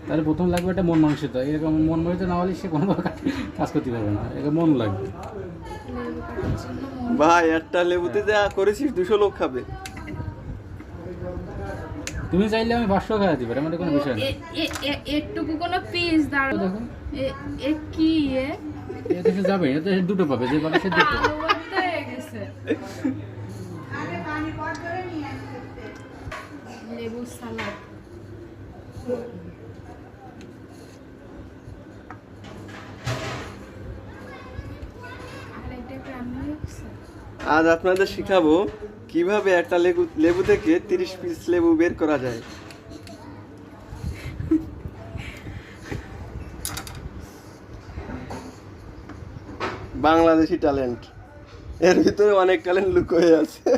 তাহলে প্রথম লাগবে একটা মন মানসিকতা। এরকম মন মানসিকতা না হলে সে কোনোভাবে কাজ করতে পারবে না, এরকম মন লাগবে। লেবু কাটার জন্য ভাই একটা লেবুতে যা করেছিস 200 লোক খাবে। তুমি চাইলে আমি 500 খাওয়া দিতে পারি, আমার কোনো বিষয় না। একটুকু কোনো পিস দাঁড়াও। দেখো এ কি এতে সে যাবে, এতে সে দুটো পাবে, যে পাবে সে দুটো। আলু ভর্তা হয়ে গেছে। লেবু সালাদ। আর এটা রান্না হচ্ছে। আজ আপনাদের শিখাবো কিভাবে একটা লেবু থেকে 30 পিস লেবু বের করা যায়। বাংলাদেশি ট্যালেন্ট, এর ভিতরে অনেক ট্যালেন্ট লুকোয়ে আছে।